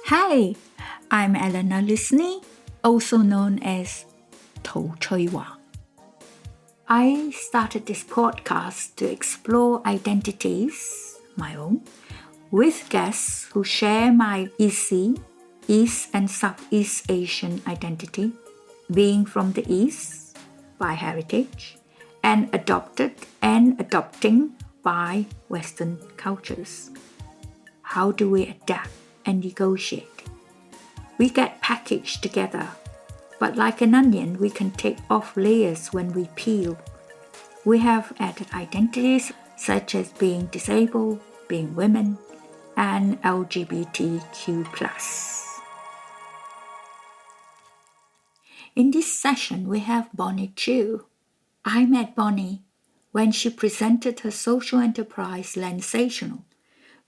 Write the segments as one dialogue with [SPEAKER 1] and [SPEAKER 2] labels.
[SPEAKER 1] Hi, I'm Eleanor Lisney, also known as Chui. I started this podcast to explore identities, my own, with guests who share my ESEA, East and Southeast Asian identity, being from the East by heritage, and adopted and adopting by Western cultures. How do we adapt and negotiate? We get packaged together, but like an onion, we can take off layers when we peel. We have added identities such as being disabled, being women, and LGBTQ+. In this session, we have Bonnie Chui. I met Bonnie when she presented her social enterprise Lensational,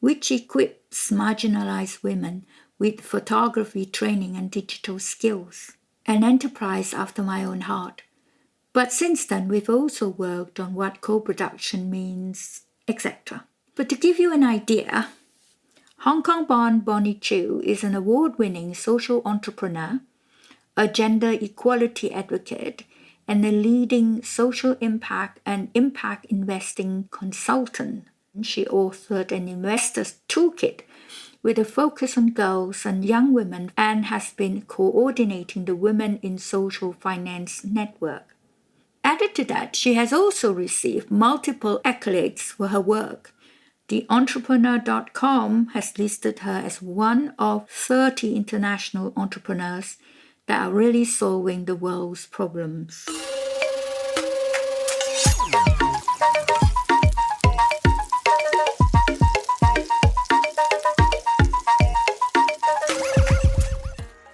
[SPEAKER 1] which equips marginalised women with photography training and digital skills, an enterprise after my own heart. But since then, we've also worked on what co-production means, etc. But to give you an idea, Hong Kong-born Bonnie Chui is an award-winning social entrepreneur, a gender equality advocate, and a leading social impact and impact investing consultant. She authored an investor's toolkit with a focus on girls and young women and has been coordinating the Women in Social Finance network. Added to that, she has also received multiple accolades for her work. The Entrepreneur.com has listed her as one of 30 international entrepreneurs that are really solving the world's problems.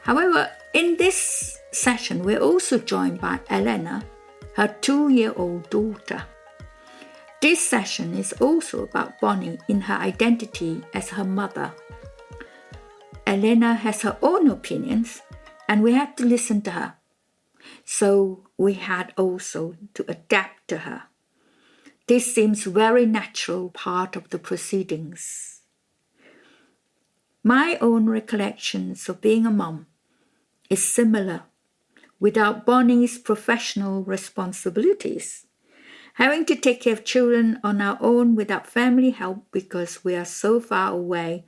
[SPEAKER 1] However, in this session, we're also joined by Elena, her 2-year-old daughter. This session is also about Bonnie in her identity as her mother. Elena has her own opinions, and we had to listen to her. So we had also to adapt to her. This seems very natural part of the proceedings. My own recollections of being a mom is similar without Bonnie's professional responsibilities. Having to take care of children on our own without family help because we are so far away.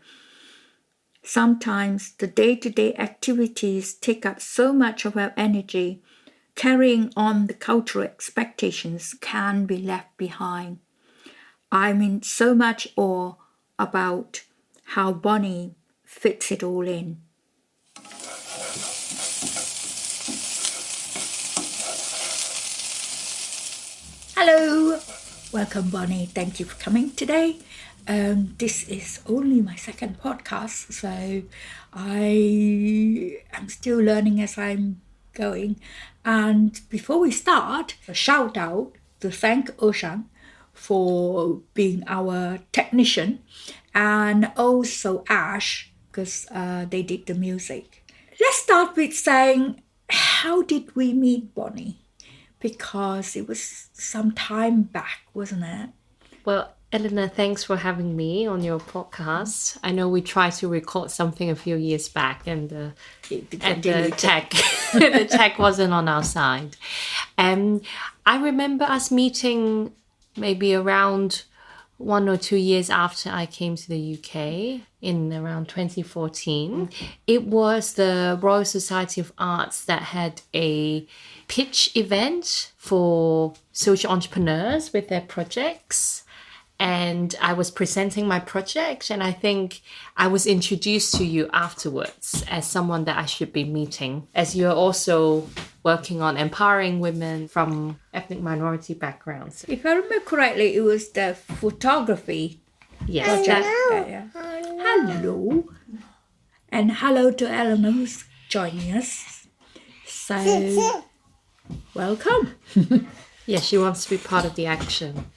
[SPEAKER 1] Sometimes the day-to-day activities take up so much of our energy, carrying on the cultural expectations can be left behind. I'm in so much awe about how Bonnie fits it all in. Hello, welcome Bonnie. Thank you for coming today. This is only my second podcast, so I am still learning as I'm going. And before we start, a shout out to thank Oshan for being our technician, and also Ash because they did the music. Let's start with saying, how did we meet Bonnie? Because it was some time back, wasn't it?
[SPEAKER 2] Well, Eleanor, thanks for having me on your podcast. I know we tried to record something a few years back and the tech wasn't on our side. I remember us meeting maybe around 1 or 2 years after I came to the UK in around 2014. It was the Royal Society of Arts that had a pitch event for social entrepreneurs with their projects. And I was presenting my project, and I think I was introduced to you afterwards as someone that I should be meeting, as you're also working on empowering women from ethnic minority backgrounds.
[SPEAKER 1] If I remember correctly, it was the photography.
[SPEAKER 2] Yes.
[SPEAKER 1] Hello. And hello to Eleanor who's joining us. So, welcome.
[SPEAKER 2] Yes, she wants to be part of the action.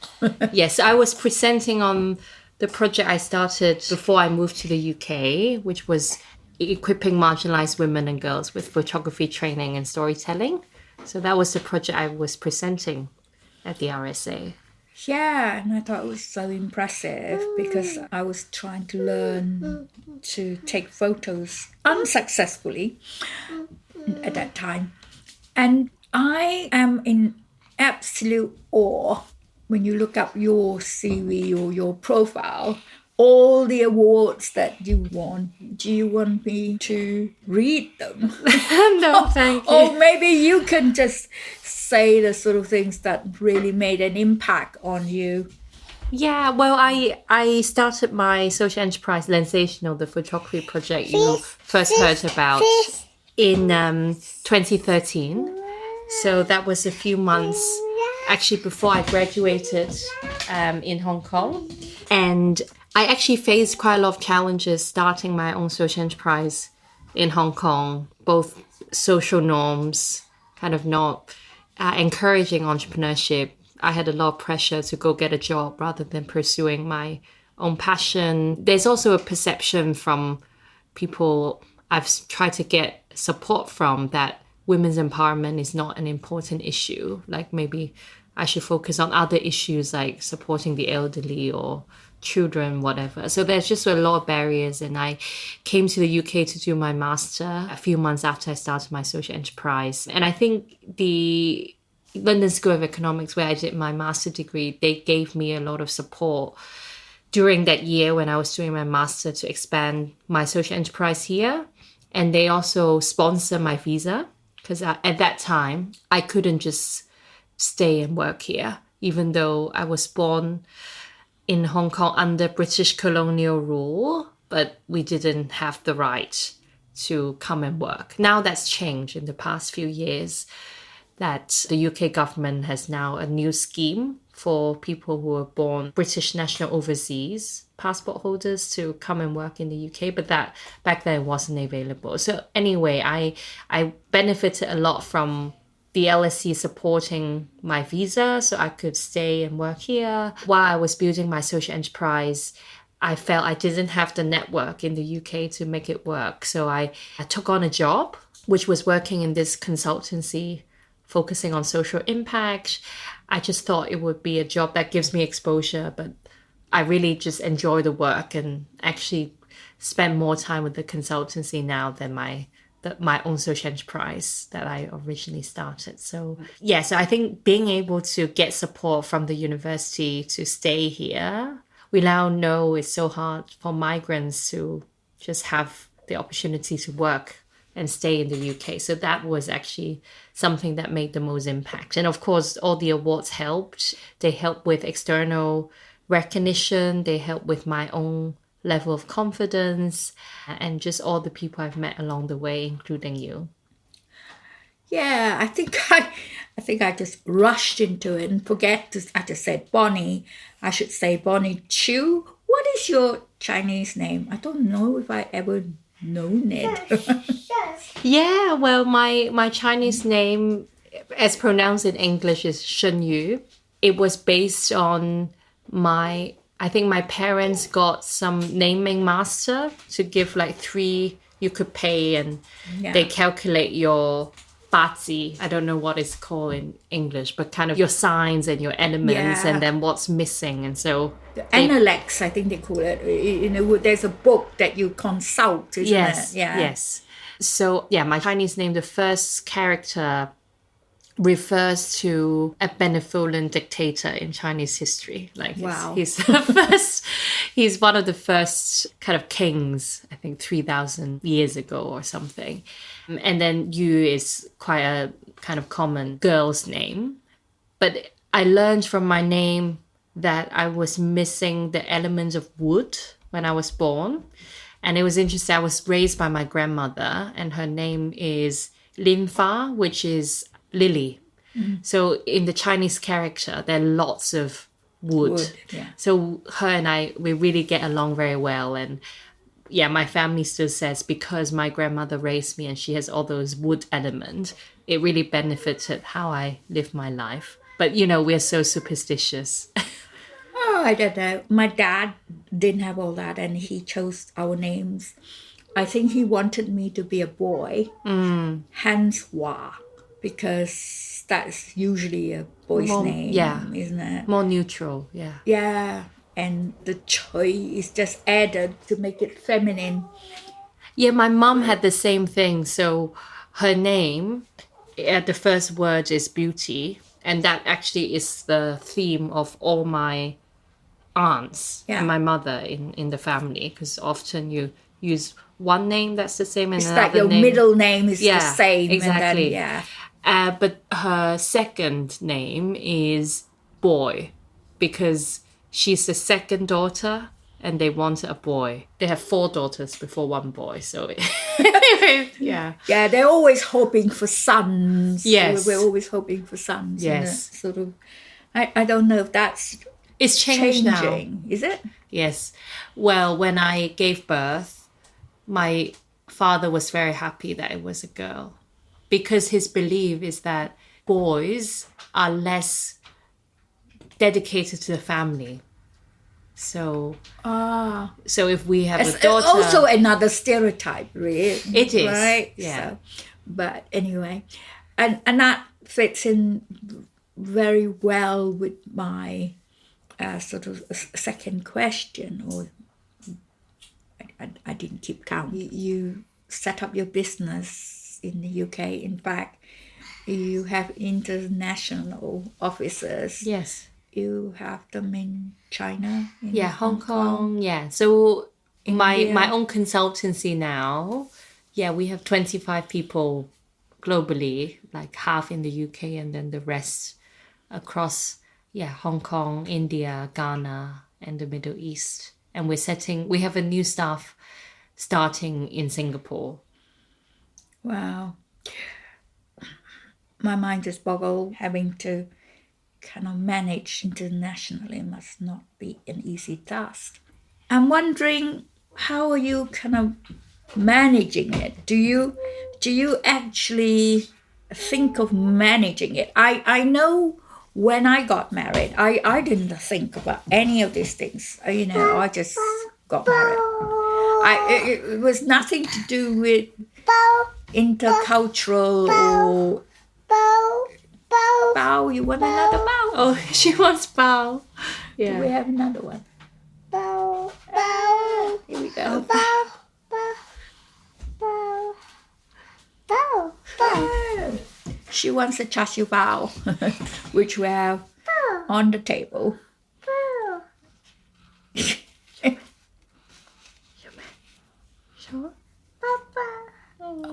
[SPEAKER 2] Yes, I was presenting on the project I started before I moved to the UK, which was equipping marginalised women and girls with photography training and storytelling. So that was the project I was presenting at the RSA.
[SPEAKER 1] Yeah, and I thought it was so impressive because I was trying to learn to take photos unsuccessfully at that time. And I am in absolute awe when you look up your CV or your profile, all the awards that you won. Do you want me to read them?
[SPEAKER 2] No, thank you.
[SPEAKER 1] Or maybe you can just say the sort of things that really made an impact on you.
[SPEAKER 2] Yeah, well, I started my social enterprise Lensational, the photography project you first heard about in 2013. So that was a few months actually before I graduated in Hong Kong. And I actually faced quite a lot of challenges starting my own social enterprise in Hong Kong, both social norms, kind of not encouraging entrepreneurship. I had a lot of pressure to go get a job rather than pursuing my own passion. There's also a perception from people I've tried to get support from that women's empowerment is not an important issue. Like maybe I should focus on other issues like supporting the elderly or children, whatever. So there's just a lot of barriers. And I came to the UK to do my master a few months after I started my social enterprise. And I think the London School of Economics, where I did my master degree, they gave me a lot of support during that year when I was doing my master to expand my social enterprise here. And they also sponsored my visa because at that time, I couldn't just stay and work here, even though I was born in Hong Kong under British colonial rule, but we didn't have the right to come and work. Now that's changed in the past few years, that the UK government has now a new scheme for people who are born British national overseas passport holders to come and work in the UK, but that back then wasn't available. So anyway, I benefited a lot from the LSE supporting my visa so I could stay and work here. While I was building my social enterprise, I felt I didn't have the network in the UK to make it work. So I took on a job, which was working in this consultancy focusing on social impact. I just thought it would be a job that gives me exposure, but I really just enjoy the work and actually spend more time with the consultancy now than my own social enterprise that I originally started. So yeah, so I think being able to get support from the university to stay here, we now know it's so hard for migrants to just have the opportunity to work and stay in the UK. So that was actually something that made the most impact. And of course, all the awards helped. They helped with external recognition. They helped with my own level of confidence and just all the people I've met along the way, including you.
[SPEAKER 1] Yeah, I think I just rushed into it and I just said Bonnie. I should say Bonnie Chu. What is your Chinese name? I don't know if I ever known it.
[SPEAKER 2] Yeah, well, my Chinese name, as pronounced in English, is Shen Yu. It was based on I think my parents got some naming master to give like 3 you could pay, and they calculate your bazi. I don't know what it's called in English, but kind of your signs and your elements and then what's missing. And so
[SPEAKER 1] the Analects, I think they call it. You know, there's a book that you consult, isn't it? Yeah.
[SPEAKER 2] Yes. So yeah, my Chinese name, the first character refers to a benevolent dictator in Chinese history. Like
[SPEAKER 1] wow.
[SPEAKER 2] He's the first, he's one of the first kind of kings, I think 3,000 years ago or something. And then Yu is quite a kind of common girl's name. But I learned from my name that I was missing the elements of wood when I was born. And it was interesting. I was raised by my grandmother, and her name is Lin Fa, which is lily. So in the Chinese character, there are lots of wood. So her and I, we really get along very well. And yeah, my family still says because my grandmother raised me and she has all those wood elements, it really benefited how I live my life. But you know, we're so superstitious.
[SPEAKER 1] Oh, I don't know. My dad didn't have all that, and he chose our names. I think he wanted me to be a boy, hence Hua, because that's usually a boy's name, isn't it?
[SPEAKER 2] More neutral, yeah.
[SPEAKER 1] Yeah, and the Chui is just added to make it feminine.
[SPEAKER 2] Yeah, my mum had the same thing. So her name, the first word is beauty. And that actually is the theme of all my aunts and my mother in the family. Because often you use one name that's the same and
[SPEAKER 1] it's
[SPEAKER 2] another
[SPEAKER 1] like your
[SPEAKER 2] name.
[SPEAKER 1] middle name is the same.
[SPEAKER 2] Exactly.
[SPEAKER 1] And then,
[SPEAKER 2] but her second name is Boy because she's the second daughter and they wanted a boy. They have 4 daughters before 1 boy, so yeah.
[SPEAKER 1] Yeah, they're always hoping for sons.
[SPEAKER 2] Yes.
[SPEAKER 1] We're always hoping for sons.
[SPEAKER 2] Yes.
[SPEAKER 1] Sort of, I don't know if that's
[SPEAKER 2] it's changing now.
[SPEAKER 1] Is it?
[SPEAKER 2] Yes. Well, when I gave birth, my father was very happy that it was a girl because his belief is that boys are less dedicated to the family. So if we have a daughter...
[SPEAKER 1] also another stereotype, really.
[SPEAKER 2] It is.
[SPEAKER 1] Right?
[SPEAKER 2] Yeah.
[SPEAKER 1] So, but anyway, and that fits in very well with my sort of second question, or I didn't keep count. You set up your business in the UK. In fact, you have international offices.
[SPEAKER 2] Yes.
[SPEAKER 1] You have them in China.
[SPEAKER 2] Hong Kong. Yeah. So my own consultancy now, we have 25 people globally, like half in the UK and then the rest across Hong Kong, India, Ghana, and the Middle East. And we have a new staff starting in Singapore.
[SPEAKER 1] Wow. My mind just boggled. Having to kind of manage internationally must not be an easy task. I'm wondering, how are you kind of managing it? Do you actually think of managing it? I know when I got married, I didn't think about any of these things. I just got married. It was nothing to do with intercultural or... Bao, you want another bao?
[SPEAKER 2] Oh, she wants bao. Yeah.
[SPEAKER 1] Do we have another one? Bao. Here we go. Bao. She wants a char siu bao, which we have on the table.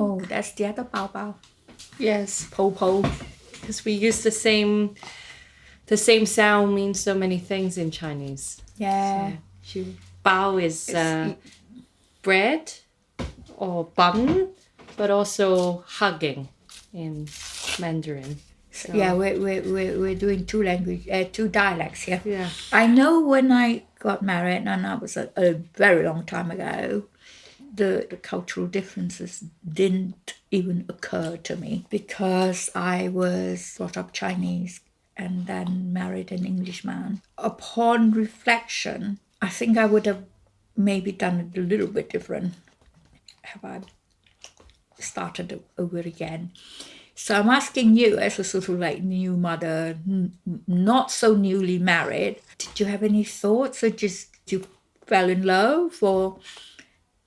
[SPEAKER 1] Oh, that's the other bao bao.
[SPEAKER 2] Yes.
[SPEAKER 1] Po po.
[SPEAKER 2] Because we use the same sound means so many things in Chinese.
[SPEAKER 1] Yeah.
[SPEAKER 2] So, bao is bread or bun, but also hugging in Mandarin. So.
[SPEAKER 1] Yeah, we're doing two dialects here.
[SPEAKER 2] Yeah.
[SPEAKER 1] I know when I got married, and that was a very long time ago, the cultural differences didn't even occur to me because I was brought up Chinese and then married an Englishman. Upon reflection, I think I would have maybe done it a little bit different have I started over again. So I'm asking you, as a sort of like new mother, not so newly married, did you have any thoughts, or just you fell in love, or...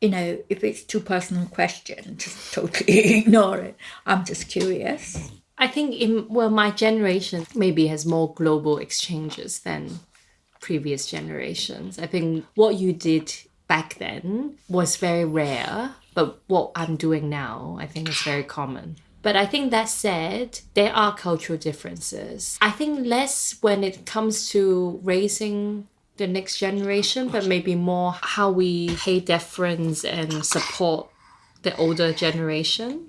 [SPEAKER 1] if it's too personal question, just totally ignore it. I'm just curious.
[SPEAKER 2] I think my generation maybe has more global exchanges than previous generations. I think what you did back then was very rare, but what I'm doing now, I think is very common. But I think that said, there are cultural differences. I think less when it comes to raising the next generation, but maybe more how we pay deference and support the older generation.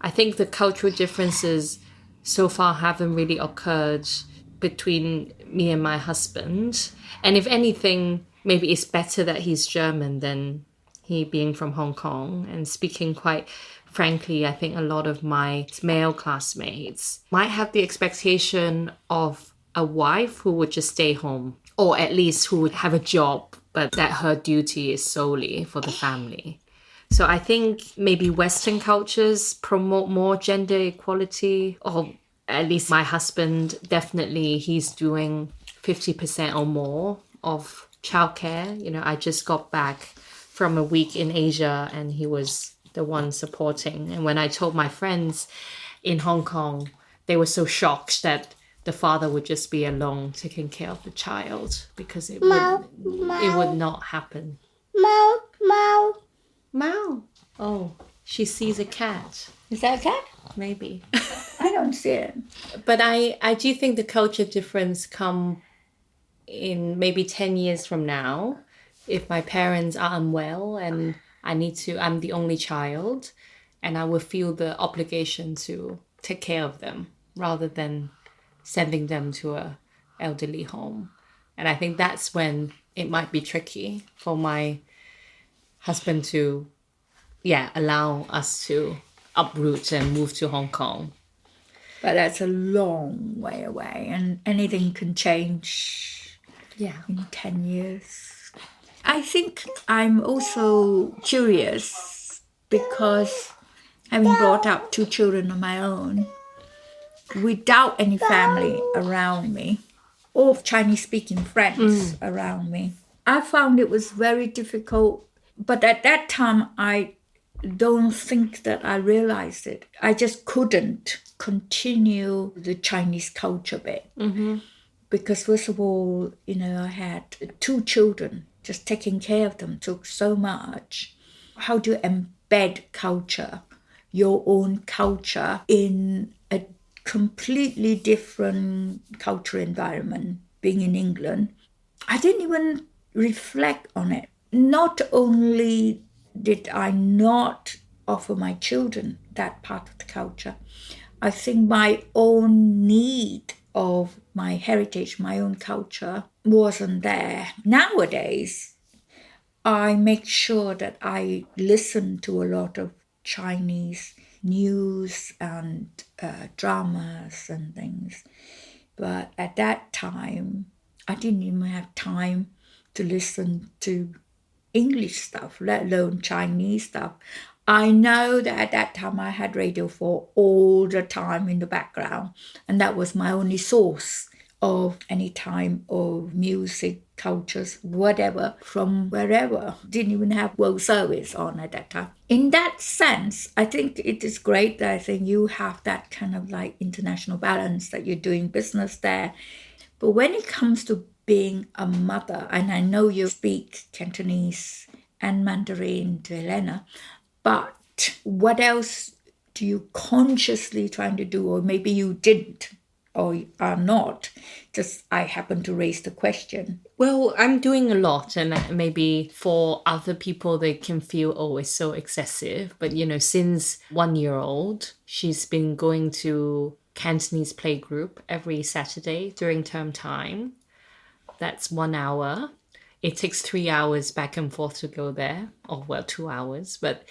[SPEAKER 2] I think the cultural differences so far haven't really occurred between me and my husband. And if anything, maybe it's better that he's German than he being from Hong Kong. And speaking quite frankly, I think a lot of my male classmates might have the expectation of a wife who would just stay home, or at least who would have a job, but that her duty is solely for the family. So I think maybe Western cultures promote more gender equality, or at least my husband, definitely he's doing 50% or more of childcare. You know, I just got back from a week in Asia and he was the one supporting. And when I told my friends in Hong Kong, they were so shocked that the father would just be alone taking care of the child because it would not happen. Mao. Oh, she sees a cat.
[SPEAKER 1] Is that a cat?
[SPEAKER 2] Maybe.
[SPEAKER 1] I don't see it.
[SPEAKER 2] But I do think the culture difference come in maybe 10 years from now. If my parents are unwell and I'm the only child, and I will feel the obligation to take care of them rather than sending them to a elderly home. And I think that's when it might be tricky for my husband to, allow us to uproot and move to Hong Kong.
[SPEAKER 1] But that's a long way away, and anything can change in 10 years. I think I'm also curious because having brought up 2 children of my own, without any family around me, or Chinese-speaking friends around me, I found it was very difficult. But at that time, I don't think that I realized it. I just couldn't continue the Chinese culture bit. Because first of all, I had 2 children. Just taking care of them took so much. How do you embed culture, your own culture, in a completely different cultural environment, being in England? I didn't even reflect on it. Not only did I not offer my children that part of the culture, I think my own need of my heritage, my own culture, wasn't there. Nowadays, I make sure that I listen to a lot of Chinese news and dramas and things. But at that time, I didn't even have time to listen to English stuff, let alone Chinese stuff. I know that at that time I had Radio 4 all the time in the background, and that was my only source of any time of music, cultures, whatever, from wherever. Didn't even have World Service on at that time. In that sense, I think it is great that I think you have that kind of like international balance, that you're doing business there. But when it comes to being a mother, and I know you speak Cantonese and Mandarin to Elena, but what else do you consciously trying to do, or maybe you didn't or are not? Just I happen to raise the question.
[SPEAKER 2] Well, I'm doing a lot, and maybe for other people they can feel, oh, it's so excessive. But since 1-year-old, she's been going to Cantonese playgroup every Saturday during term time. That's 1 hour. It takes 3 hours back and forth to go there, or 2 hours, but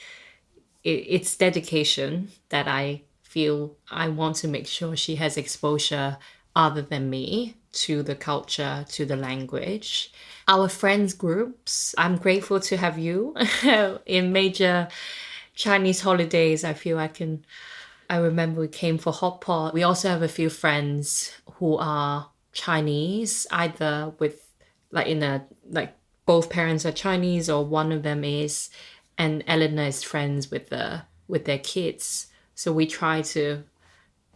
[SPEAKER 2] it's dedication that I feel I want to make sure she has exposure other than me to the culture, to the language. Our friends groups, I'm grateful to have you in major Chinese holidays. I feel I remember we came for hot pot. We also have a few friends who are Chinese, either with both parents are Chinese or one of them is, and Eleanor is friends with their kids. So we try to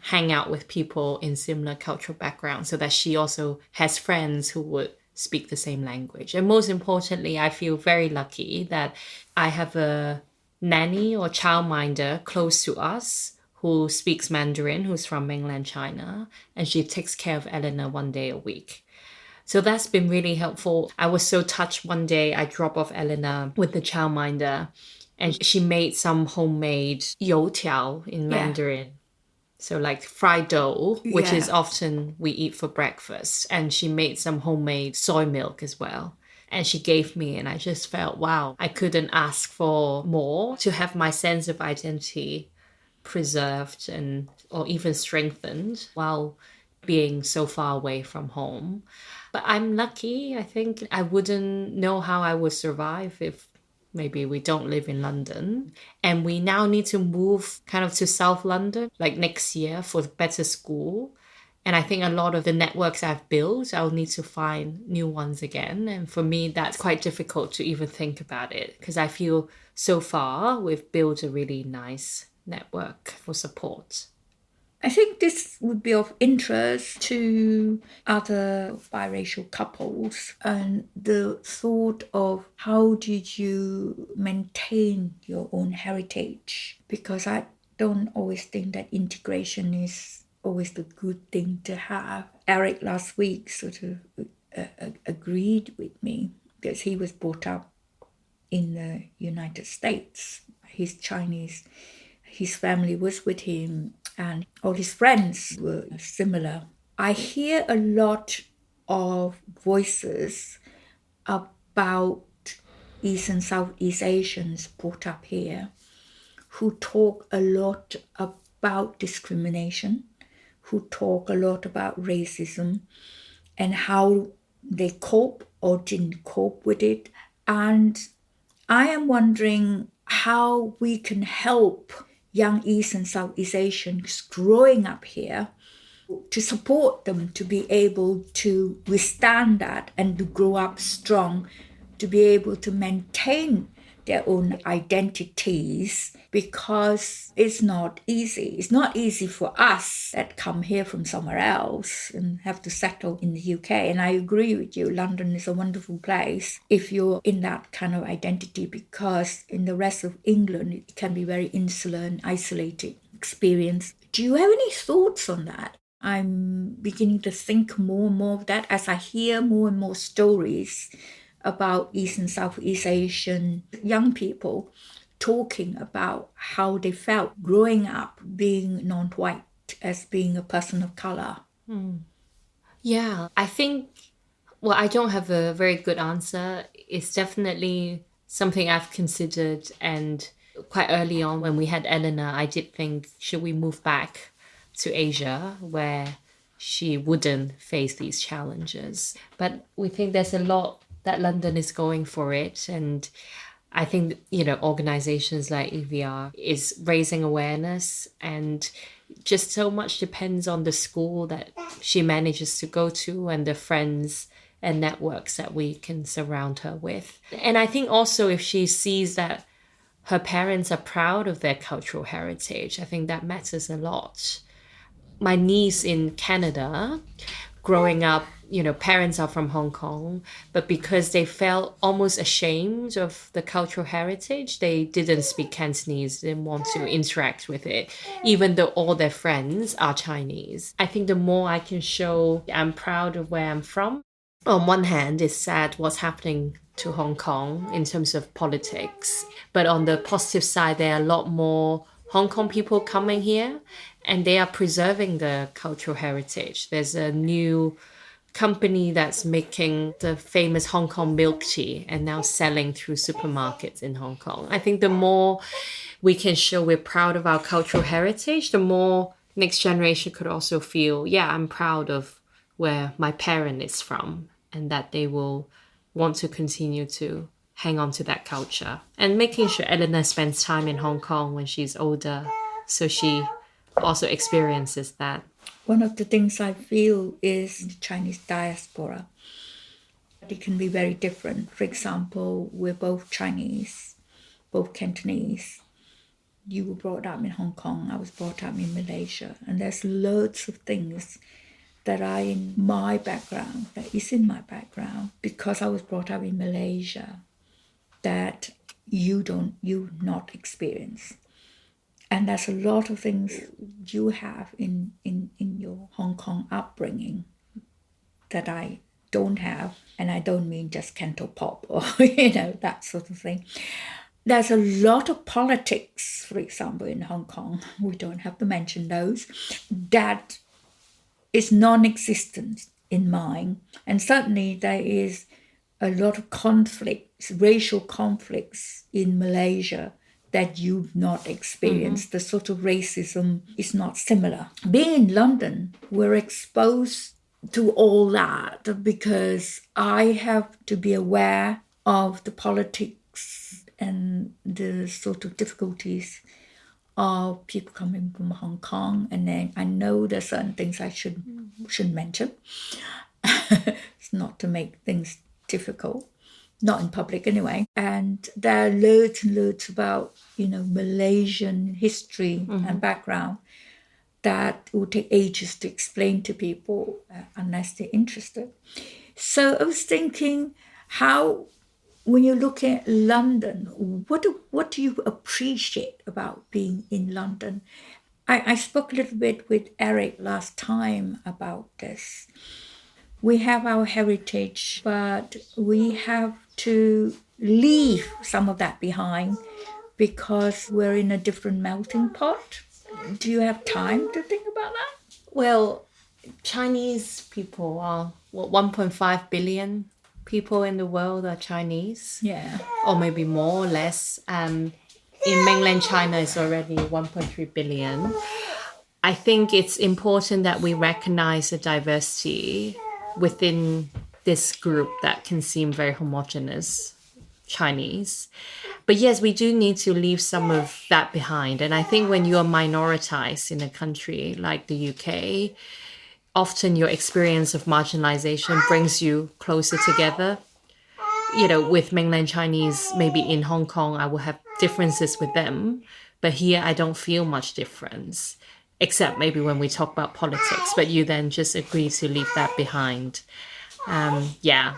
[SPEAKER 2] hang out with people in similar cultural backgrounds so that she also has friends who would speak the same language. And most importantly, I feel very lucky that I have a nanny or childminder close to us who speaks Mandarin, who's from mainland China, and she takes care of Eleanor 1 day a week. So that's been really helpful. I was so touched one day, I dropped off Eleanor with the childminder, and she made some homemade youtiao in Mandarin. So like fried dough, which is often we eat for breakfast. And she made some homemade soy milk as well. And she gave me, and I just felt, wow, I couldn't ask for more to have my sense of identity preserved or even strengthened while being so far away from home. But I'm lucky. I think I wouldn't know how I would survive if maybe we don't live in London, and we now need to move kind of to South London, like next year for better school. And I think a lot of the networks I've built, I'll need to find new ones again. And for me, that's quite difficult to even think about it because I feel so far we've built a really nice network for support.
[SPEAKER 1] I think this would be of interest to other biracial couples, and the thought of how did you maintain your own heritage? Because I don't always think that integration is always the good thing to have. Eric last week sort of agreed with me because he was brought up in the United States. He's Chinese. His family was with him and all his friends were similar. I hear a lot of voices about East and Southeast Asians brought up here who talk a lot about discrimination, who talk a lot about racism and how they cope or didn't cope with it. And I am wondering how we can help young East and Southeast Asians growing up here to support them to be able to withstand that and to grow up strong, to be able to maintain their own identities, because it's not easy. It's not easy for us that come here from somewhere else and have to settle in the UK. And I agree with you, London is a wonderful place if you're in that kind of identity, because in the rest of England, it can be very insular and isolated experience. Do you have any thoughts on that? I'm beginning to think more and more of that as I hear more and more stories about East and Southeast Asian young people talking about how they felt growing up being non-white, as being a person of color.
[SPEAKER 2] Yeah, I think, well, I don't have a very good answer. It's definitely something I've considered, and quite early on when we had Eleanor, I did think, should we move back to Asia where she wouldn't face these challenges? But we think there's a lot that London is going for it. And I think, organizations like EVR is raising awareness, and just so much depends on the school that she manages to go to and the friends and networks that we can surround her with. And I think also if she sees that her parents are proud of their cultural heritage, I think that matters a lot. My niece in Canada, growing up, parents are from Hong Kong, but because they felt almost ashamed of the cultural heritage, they didn't speak Cantonese, didn't want to interact with it, even though all their friends are Chinese. I think the more I can show I'm proud of where I'm from, on one hand, it's sad what's happening to Hong Kong in terms of politics, but on the positive side, there are a lot more Hong Kong people coming here, and they are preserving the cultural heritage. There's a new company that's making the famous Hong Kong milk tea and now selling through supermarkets in Hong Kong. I think the more we can show we're proud of our cultural heritage, the more next generation could also feel, yeah, I'm proud of where my parent is from, and that they will want to continue to hang on to that culture. And making sure Eleanor spends time in Hong Kong when she's older, so she also experiences that.
[SPEAKER 1] One of the things I feel is the Chinese diaspora. It can be very different. For example, we're both Chinese, both Cantonese. You were brought up in Hong Kong, I was brought up in Malaysia. And there's loads of things that are in my background, that is in my background, because I was brought up in Malaysia, that you not experience. And there's a lot of things you have in your Hong Kong upbringing that I don't have. And I don't mean just Cantopop or, that sort of thing. There's a lot of politics, for example, in Hong Kong. We don't have to mention those. That is non-existent in mine. And certainly there is a lot of conflicts, racial conflicts in Malaysia that you've not experienced. The sort of racism is not similar. Being in London, we're exposed to all that because I have to be aware of the politics and the sort of difficulties of people coming from Hong Kong, and then I know there's certain things I shouldn't mention. It's not to make things difficult, not in public anyway. And there are loads and loads about, Malaysian history and background that will take ages to explain to people unless they're interested. So I was thinking, when you look at London, what do you appreciate about being in London? I spoke a little bit with Eric last time about this. We have our heritage, but we have to leave some of that behind because we're in a different melting pot. Do you have time to think about that?
[SPEAKER 2] Well, Chinese people are, 1.5 billion people in the world are Chinese.
[SPEAKER 1] Yeah.
[SPEAKER 2] Or maybe more or less. In mainland China, it's already 1.3 billion. I think it's important that we recognize the diversity within this group that can seem very homogeneous, Chinese. But yes, we do need to leave some of that behind. And I think when you're minoritized in a country like the UK, often your experience of marginalization brings you closer together. With mainland Chinese, maybe in Hong Kong, I will have differences with them. But here, I don't feel much difference, except maybe when we talk about politics. But you then just agree to leave that behind. Yeah.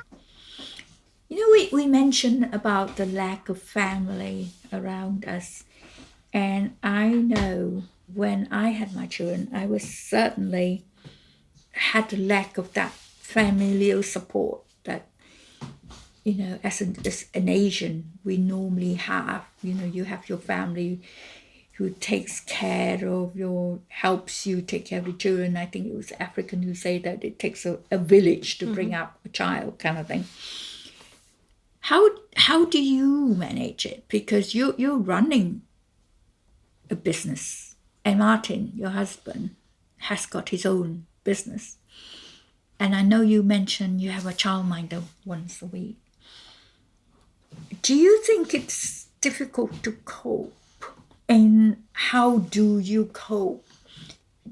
[SPEAKER 1] We mentioned about the lack of family around us. And I know when I had my children, I was certainly had a lack of that familial support that, as an Asian, we normally have. You have your family who takes care of helps you take care of your children. I think it was African who say that it takes a village to bring up a child, kind of thing. How do you manage it? Because you're running a business, and Martin, your husband, has got his own business. And I know you mentioned you have a childminder once a week. Do you think it's difficult to cope? And how do you cope?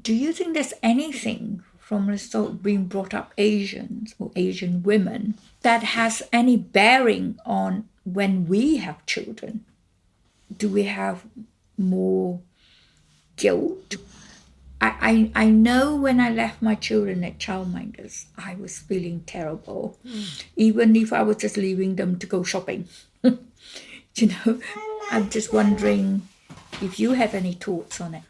[SPEAKER 1] Do you think there's anything from the sort of being brought up Asians or Asian women that has any bearing on when we have children? Do we have more guilt? I know when I left my children at childminders, I was feeling terrible, even if I was just leaving them to go shopping. I'm just wondering if you have any thoughts on it.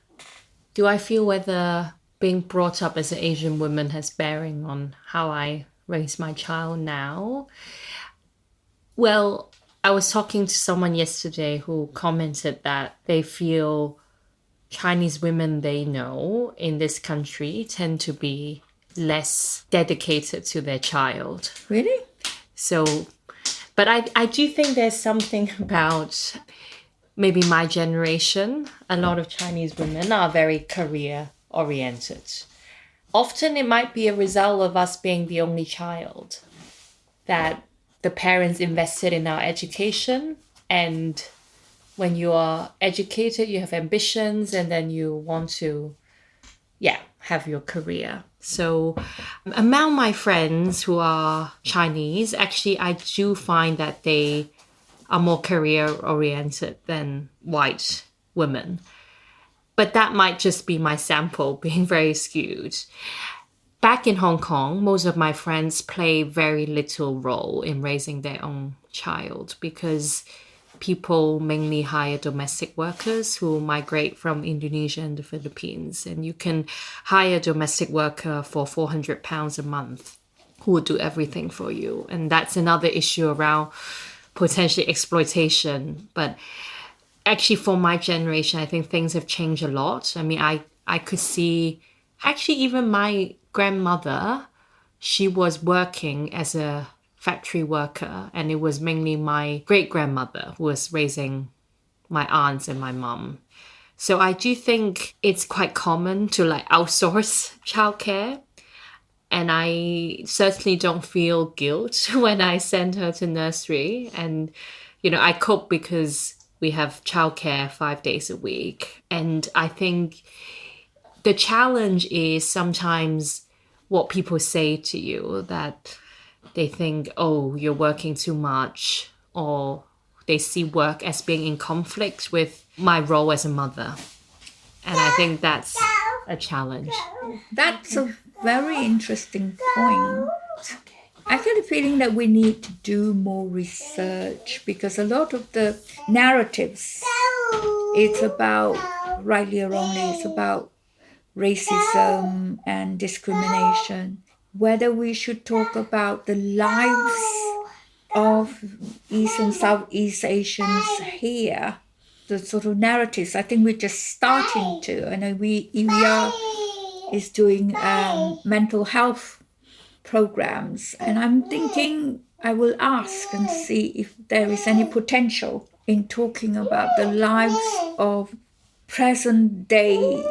[SPEAKER 2] Do I feel whether being brought up as an Asian woman has bearing on how I raise my child now? Well, I was talking to someone yesterday who commented that they feel Chinese women they know in this country tend to be less dedicated to their child.
[SPEAKER 1] Really?
[SPEAKER 2] So, but I do think there's something about maybe my generation. A lot of Chinese women are very career oriented. Often it might be a result of us being the only child, that the parents invested in our education, and when you are educated, you have ambitions, and then you want to, have your career. So among my friends who are Chinese, actually, I do find that they are more career-oriented than white women. But that might just be my sample being very skewed. Back in Hong Kong, most of my friends play very little role in raising their own child because people mainly hire domestic workers who migrate from Indonesia and the Philippines. And you can hire a domestic worker for £400 a month who will do everything for you. And that's another issue around potentially exploitation. But actually, for my generation, I think things have changed a lot. I mean, I could see, actually, even my grandmother, she was working as a factory worker, and it was mainly my great-grandmother who was raising my aunts and my mum. So I do think it's quite common to outsource childcare. And I certainly don't feel guilt when I send her to nursery. And, I cope because We have childcare 5 days a week. And I think the challenge is sometimes what people say to you, that they think, oh, you're working too much, or they see work as being in conflict with my role as a mother. And I think that's a challenge.
[SPEAKER 1] That's a very interesting point. I get a feeling that we need to do more research, because a lot of the narratives, it's about, rightly or wrongly, it's about racism and discrimination. Whether we should talk about the lives of East and Southeast Asians here, the sort of narratives, I think we're just starting to. I know EVR is doing mental health programs, and I'm thinking I will ask and see if there is any potential in talking about the lives of present day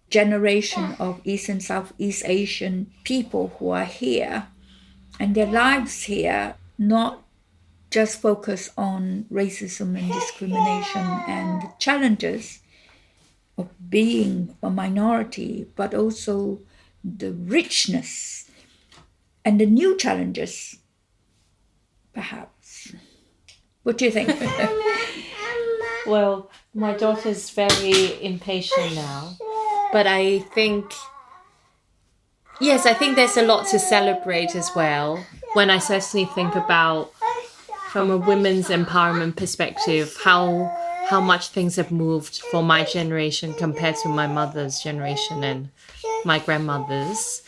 [SPEAKER 1] generation of East and Southeast Asian people who are here, and their lives here, not just focus on racism and discrimination and the challenges of being a minority, but also the richness and the new challenges, perhaps. What do you think?
[SPEAKER 2] Well, my daughter's very impatient now, but I think, yes, I think there's a lot to celebrate as well. When I certainly think about, from a women's empowerment perspective, how much things have moved for my generation compared to my mother's generation and my grandmother's.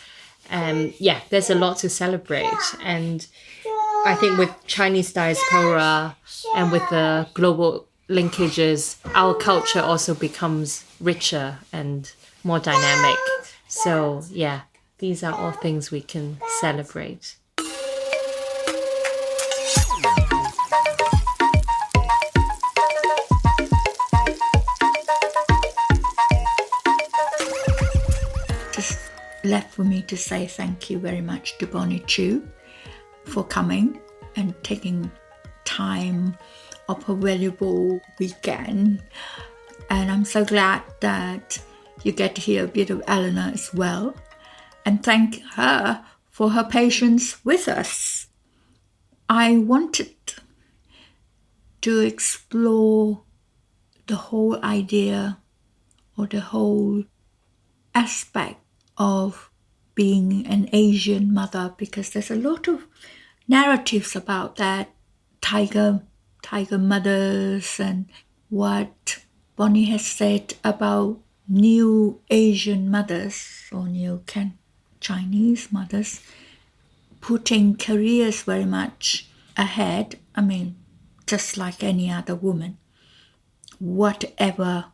[SPEAKER 2] Yeah, there's a lot to celebrate. And I think with Chinese diaspora and with the global linkages, our culture also becomes richer and more dynamic. So yeah, these are all things we can celebrate.
[SPEAKER 1] Left for me to say thank you very much to Bonnie Chu for coming and taking time of her valuable weekend. And I'm so glad that you get to hear a bit of Eleanor as well. And thank her for her patience with us. I wanted to explore the whole idea or the whole aspect of being an Asian mother, because there's a lot of narratives about that, tiger mothers, and what Bonnie has said about new Asian mothers or new Chinese mothers putting careers very much ahead. I mean, just like any other woman, whatever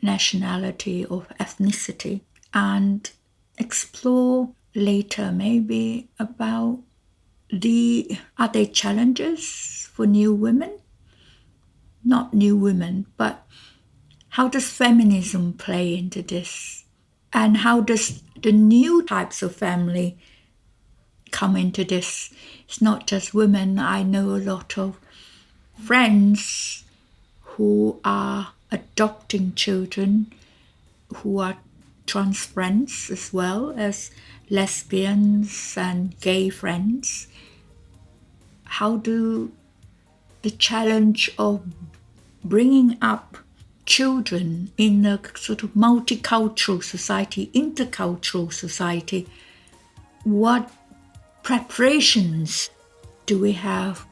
[SPEAKER 1] nationality or ethnicity, and explore later maybe about are there challenges for new women? Not new women, but how does feminism play into this? And how does the new types of family come into this? It's not just women. I know a lot of friends who are adopting children, who are trans friends as well as lesbians and gay friends. How do the challenge of bringing up children in a sort of multicultural society, intercultural society, what preparations do we have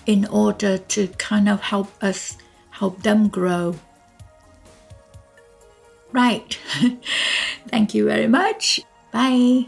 [SPEAKER 1] in order to kind of help them grow? Right. Thank you very much. Bye.